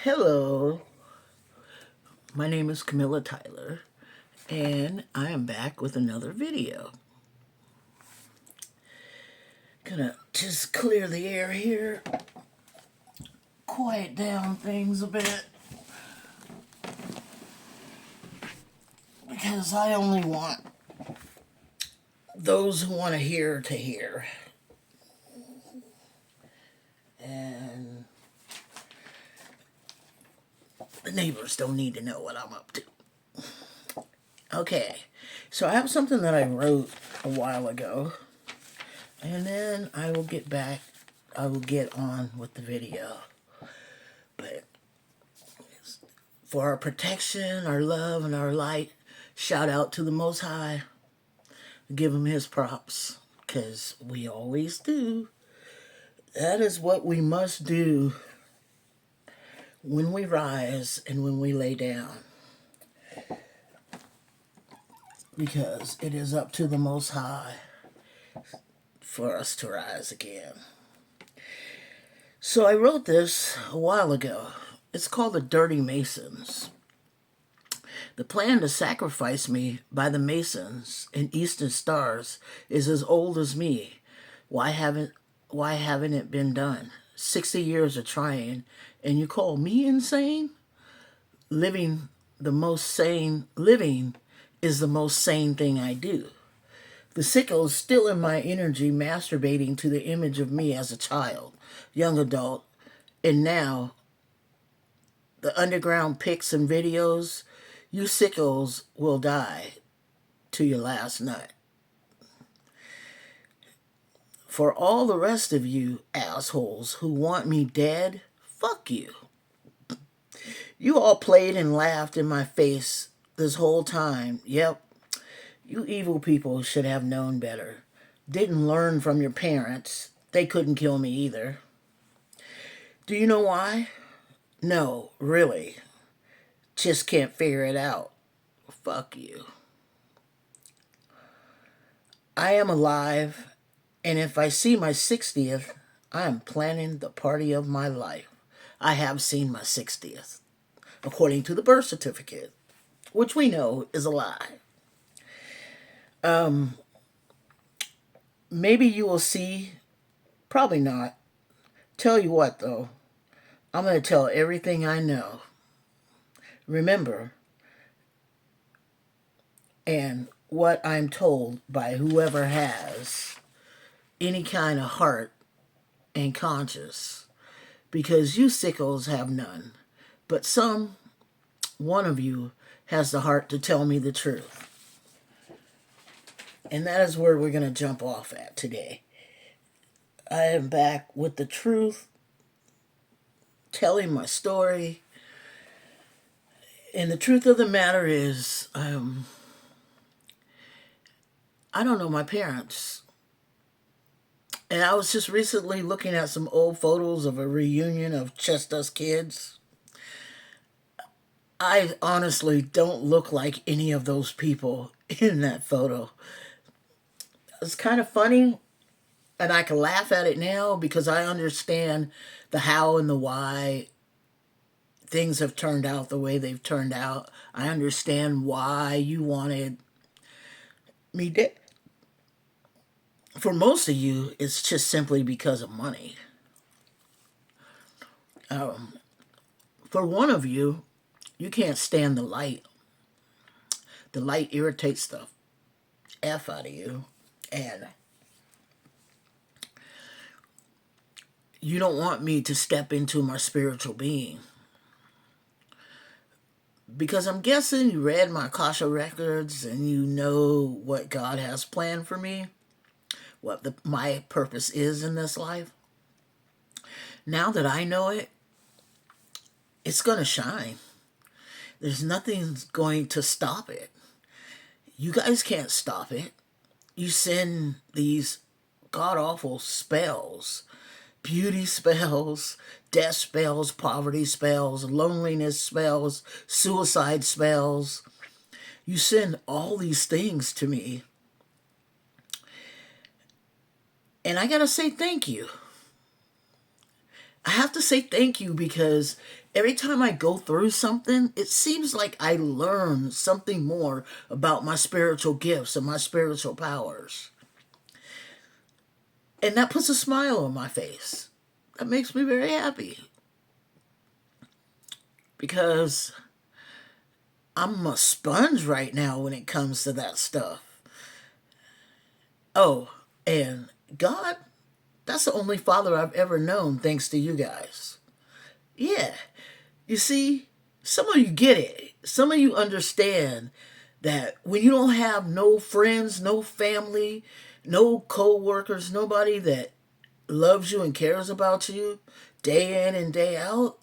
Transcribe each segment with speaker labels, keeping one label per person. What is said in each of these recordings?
Speaker 1: Hello, my name is Camilla Tyler, and I am back with another video. Gonna just clear the air here, quiet down things a bit, because I only want those who want to hear. And the neighbors don't need to know what I'm up to. Okay, so I have something that I wrote a while ago, and then I will get on with the video. But for our protection, our love, and our light, shout out to the Most High. Give him his props, because we always do. That is what we must do when we rise and when we lay down. Because it is up to the Most High for us to rise again. So I wrote this a while ago. It's called The Dirty Masons. The plan to sacrifice me by the Masons and Eastern Stars is as old as me. Why haven't it been done? 60 years of trying, and you call me insane? Living is the most sane thing I do. The sickle is still in my energy, masturbating to the image of me as a child, young adult, and now the underground pics and videos. You sickles will die to your last nut. For all the rest of you assholes who want me dead, fuck you. You all played and laughed in my face this whole time. Yep, you evil people should have known better. Didn't learn from your parents. They couldn't kill me either. Do you know why? No, really. Just can't figure it out. Fuck you. I am alive, and if I see my 60th, I am planning the party of my life. I have seen my 60th, according to the birth certificate, which we know is a lie. Maybe you will see, probably not. Tell you what, though, I'm going to tell everything I know. Remember, and what I'm told by whoever has any kind of heart and conscience, because you sickles have none, but one of you has the heart to tell me the truth. And that is where we're going to jump off at today. I am back with the truth, telling my story. And the truth of the matter is, I don't know my parents. And I was just recently looking at some old photos of a reunion of just us kids. I honestly don't look like any of those people in that photo. It's kind of funny, and I can laugh at it now because I understand the how and the why things have turned out the way they've turned out. I understand why you wanted me dead. For most of you, it's just simply because of money. For one of you, you can't stand the light. The light irritates the F out of you. And you don't want me to step into my spiritual being. Because I'm guessing you read my Akasha records and you know what God has planned for me, what my purpose is in this life. Now that I know it, it's going to shine. There's nothing going to stop it. You guys can't stop it. You send these god-awful spells, beauty spells, death spells, poverty spells, loneliness spells, suicide spells. You send all these things to me. And I gotta say thank you. I have to say thank you because every time I go through something, it seems like I learn something more about my spiritual gifts and my spiritual powers. And that puts a smile on my face. That makes me very happy because I'm a sponge right now when it comes to that stuff. Oh, and God, that's the only father I've ever known thanks to you guys. Yeah. You see, some of you get it. Some of you understand that when you don't have no friends, no family, no co-workers, nobody that loves you and cares about you day in and day out,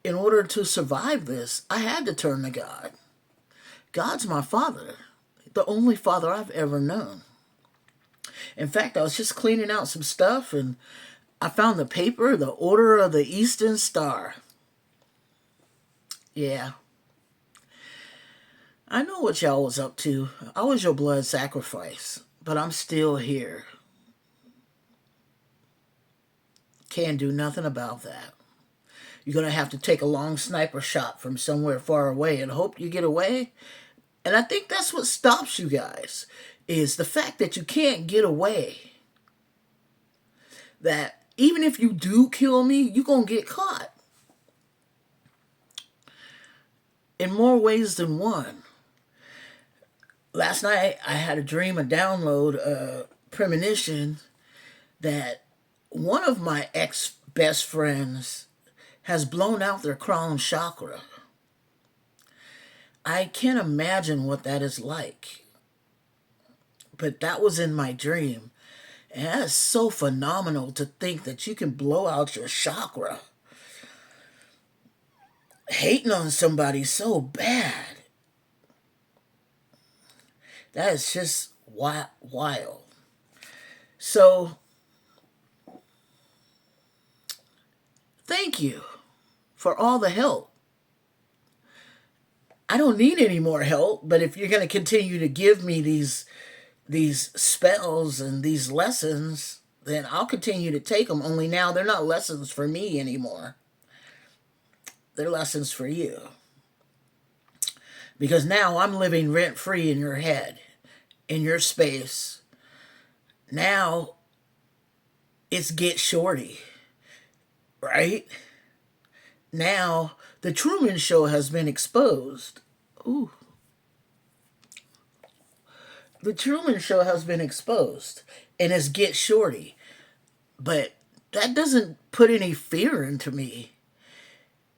Speaker 1: in order to survive this, I had to turn to God. God's my father, the only father I've ever known. In fact, I was just cleaning out some stuff and I found the paper, the Order of the Eastern Star. Yeah. I know what y'all was up to. I was your blood sacrifice, but I'm still here. Can't do nothing about that. You're going to have to take a long sniper shot from somewhere far away and hope you get away. And I think that's what stops you guys, is the fact that you can't get away. That even if you do kill me, you're going to get caught. In more ways than one. Last night, I had a dream, a download, a premonition that one of my ex-best friends has blown out their crown chakra. I can't imagine what that is like. But that was in my dream. And that is so phenomenal to think that you can blow out your chakra. Hating on somebody so bad. That is just wild. So, thank you for all the help. I don't need any more help, but if you're going to continue to give me these spells and these lessons, then I'll continue to take them. Only now they're not lessons for me anymore. They're lessons for you. Because now I'm living rent-free in your head, in your space. Now it's Get Shorty, right? Now the Truman Show has been exposed. Ooh. The Truman Show has been exposed, and it's Get Shorty. But that doesn't put any fear into me.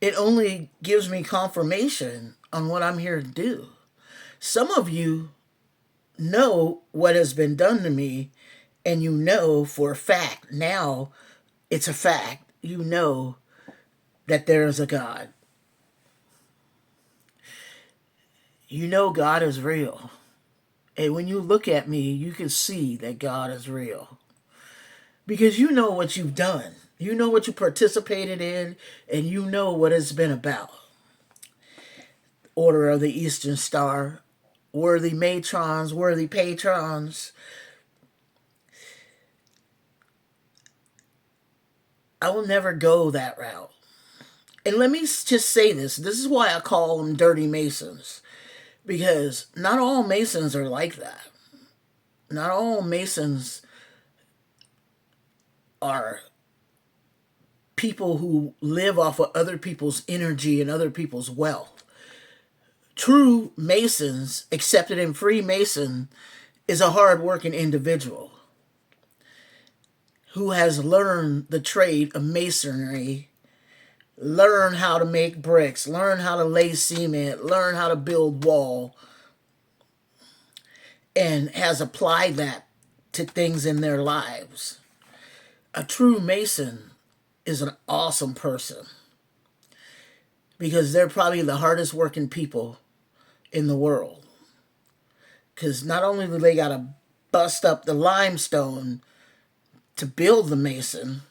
Speaker 1: It only gives me confirmation on what I'm here to do. Some of you know what has been done to me, and you know for a fact, now it's a fact, you know that there is a God. You know God is real. And when you look at me, you can see that God is real. Because you know what you've done. You know what you participated in, and you know what it's been about. Order of the Eastern Star, worthy matrons, worthy patrons. I will never go that route. And let me just say this. This is why I call them dirty Masons. Because not all Masons are like that. Not all Masons are people who live off of other people's energy and other people's wealth. True Masons, accepted in Freemason, is a hard-working individual who has learned the trade of masonry, learn how to make bricks, learn how to lay cement, learn how to build wall, and has applied that to things in their lives. A true Mason is an awesome person because they're probably the hardest working people in the world. Because not only do they got to bust up the limestone to build the mason,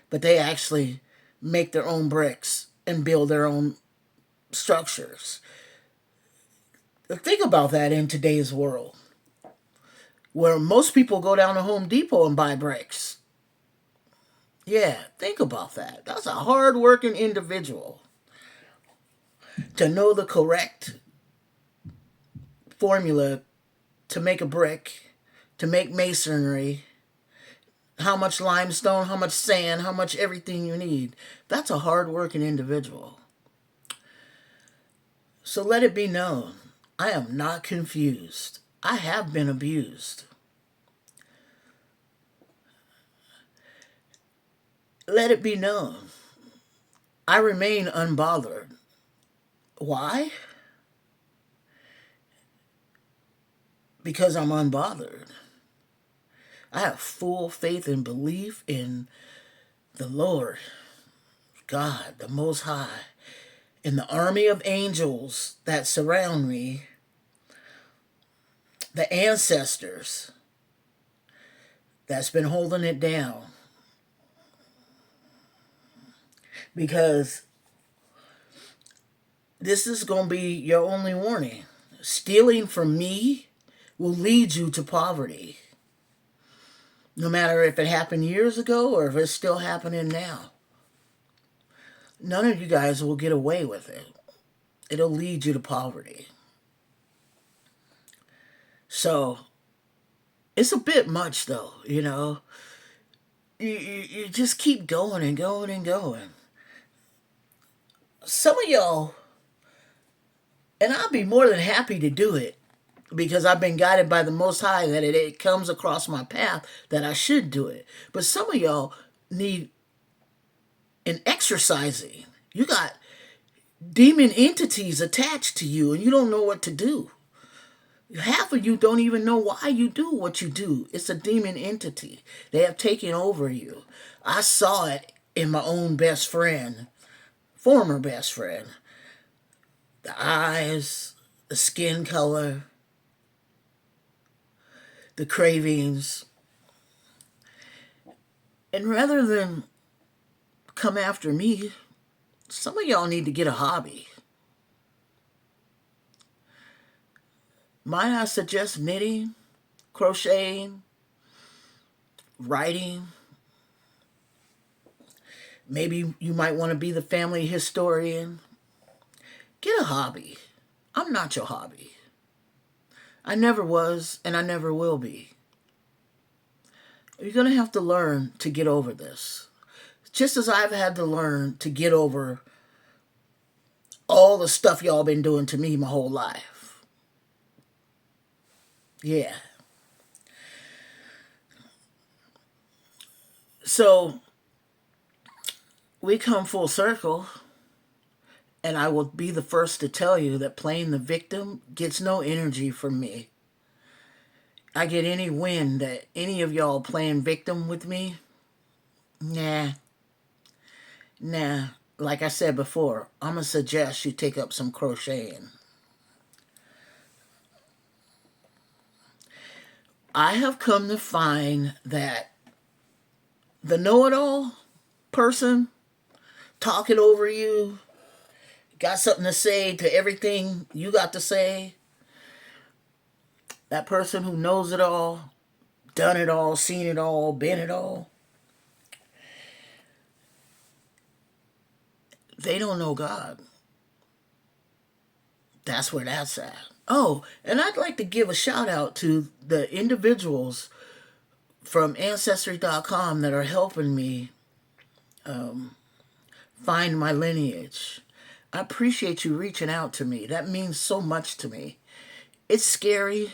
Speaker 1: but they actually make their own bricks and build their own structures. Think about that in today's world, where most people go down to Home Depot and buy bricks. Yeah, think about that. That's a hard-working individual to know the correct formula to make a brick, to make masonry, how much limestone, how much sand, how much everything you need. That's a hard-working individual. So let it be known, I am not confused. I have been abused. Let it be known, I remain unbothered. Why? Because I'm unbothered. I have full faith and belief in the Lord, God, the Most High, in the army of angels that surround me, the ancestors that's been holding it down. Because this is going to be your only warning. Stealing from me will lead you to poverty. No matter if it happened years ago or if it's still happening now. None of you guys will get away with it. It'll lead you to poverty. So, it's a bit much though, you know. You just keep going and going and going. Some of y'all, and I'll be more than happy to do it because I've been guided by the Most High that it comes across my path that I should do it. But some of y'all need an exercising. You got demon entities attached to you and you don't know what to do. Half of you don't even know why you do what you do. It's a demon entity. They have taken over you. I saw it in my own best friend, former best friend. The eyes, the skin color, the cravings. And rather than come after me, some of y'all need to get a hobby. Might I suggest knitting, crocheting, writing? Maybe you might want to be the family historian. Get a hobby. I'm not your hobby. I never was, and I never will be. You're going to have to learn to get over this. Just as I've had to learn to get over all the stuff y'all been doing to me my whole life. Yeah. So, we come full circle, and I will be the first to tell you that playing the victim gets no energy from me. I get any win that any of y'all playing victim with me? Nah. Nah. Like I said before, I'm going to suggest you take up some crocheting. I have come to find that the know-it-all person talking over you, got something to say to everything you got to say, that person who knows it all, done it all, seen it all, been it all, they don't know God. That's where that's at. Oh, and I'd like to give a shout out to the individuals from Ancestry.com that are helping me find my lineage. I appreciate you reaching out to me. That means so much to me. It's scary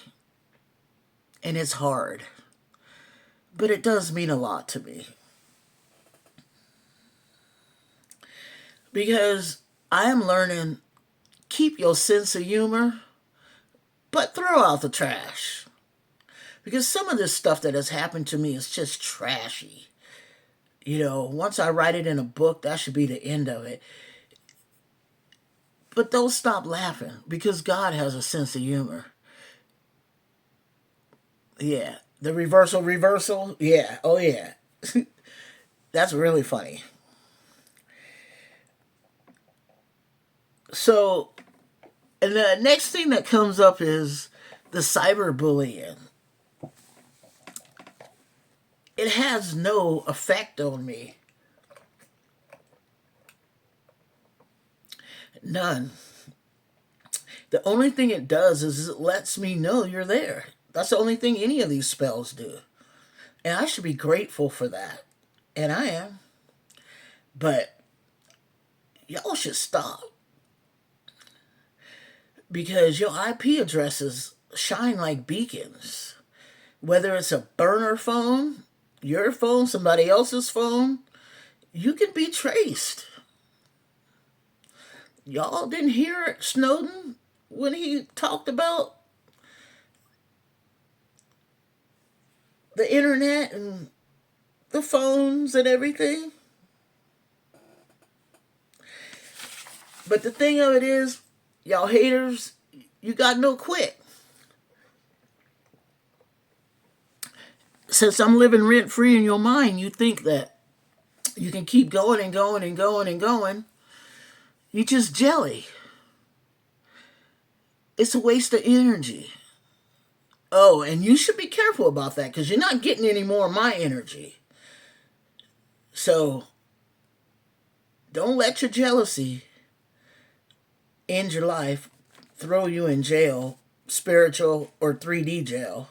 Speaker 1: and it's hard, but it does mean a lot to me. Because I am learning, keep your sense of humor, but throw out the trash. Because some of this stuff that has happened to me is just trashy. You know, once I write it in a book, that should be the end of it. But don't stop laughing because God has a sense of humor. Yeah. The reversal. Yeah. Oh, yeah. That's really funny. So, and the next thing that comes up is the cyberbullying. it has no effect on me. None. The only thing it does is it lets me know you're there. That's the only thing any of these spells do. And I should be grateful for that. And I am. But y'all should stop. Because your IP addresses shine like beacons. Whether it's a burner phone, your phone, somebody else's phone, you can be traced. Y'all didn't hear Snowden when he talked about the internet and the phones and everything? But the thing of it is, y'all haters, you got no quit. Since I'm living rent free in your mind, you think that you can keep going and going and going and going. You just jelly. It's a waste of energy. Oh, and you should be careful about that because you're not getting any more of my energy. So don't let your jealousy end your life, throw you in jail, spiritual or 3D jail.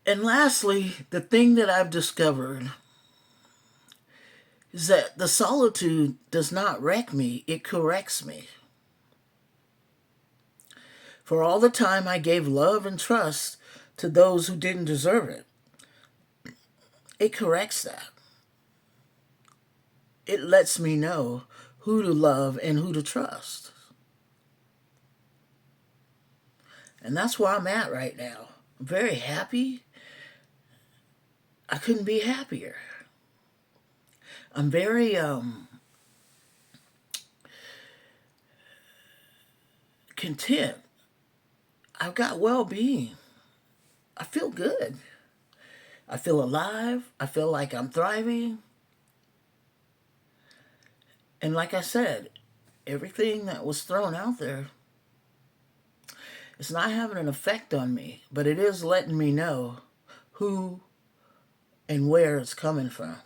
Speaker 1: And lastly, the thing that I've discovered is that the solitude does not wreck me, it corrects me. For all the time I gave love and trust to those who didn't deserve it, it corrects that. It lets me know who to love and who to trust. And that's where I'm at right now. I'm very happy. I couldn't be happier. I'm very content. I've got well-being. I feel good. I feel alive. I feel like I'm thriving. And like I said, everything that was thrown out there, it's not having an effect on me, but it is letting me know who and where it's coming from.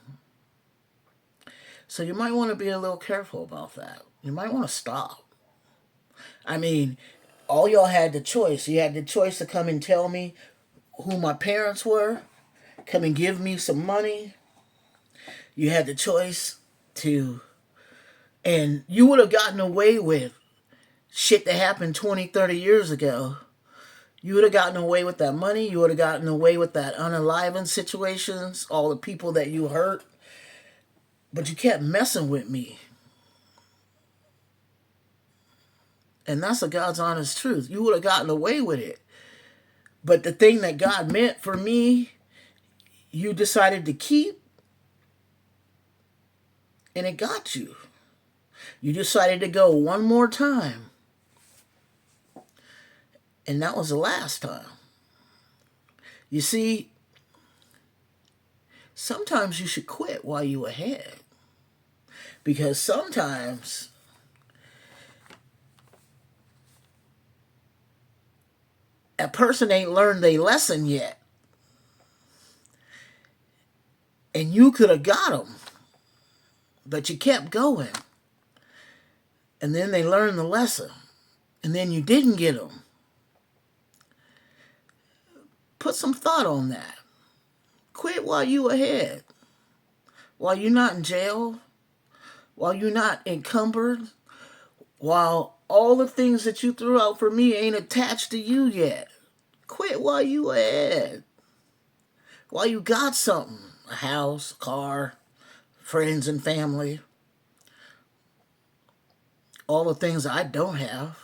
Speaker 1: So you might want to be a little careful about that. You might want to stop. I mean, all y'all had the choice. You had the choice to come and tell me who my parents were, come and give me some money. You had the choice to, and you would have gotten away with shit that happened 20, 30 years ago. You would have gotten away with that money. You would have gotten away with that unaliving situations, all the people that you hurt. But you kept messing with me. And that's the God's honest truth. You would have gotten away with it. But the thing that God meant for me, you decided to keep, and it got you. You decided to go one more time. And that was the last time. You see, sometimes you should quit while you're ahead. Because sometimes a person ain't learned their lesson yet. And you could have got them. But you kept going. And then they learned the lesson. And then you didn't get them. Put some thought on that. Quit while you ahead. While you're not in jail. While you're not encumbered. While all the things that you threw out for me ain't attached to you yet. Quit while you ahead. While you got something. A house, a car, friends and family. All the things I don't have.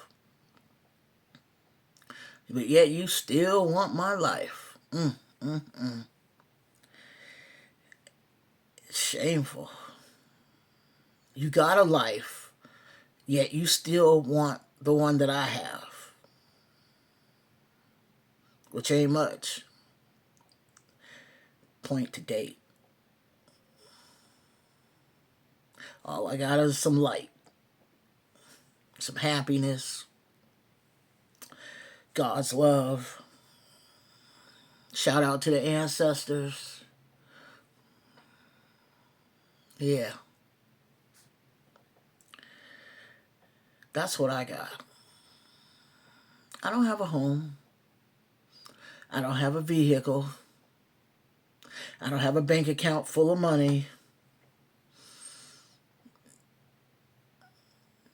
Speaker 1: But yet you still want my life. It's shameful. You got a life, yet you still want the one that I have. Which ain't much. Point to date. All I got is some light. Some happiness. God's love. Shout out to the ancestors. Yeah. That's what I got. I don't have a home. I don't have a vehicle. I don't have a bank account full of money.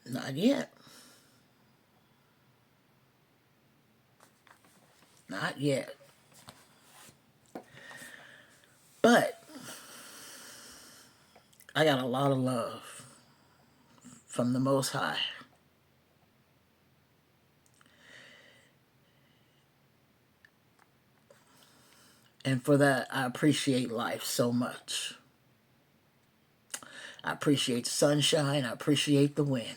Speaker 1: Not yet. Not yet. But I got a lot of love from the Most High. And for that, I appreciate life so much. I appreciate the sunshine. I appreciate the wind.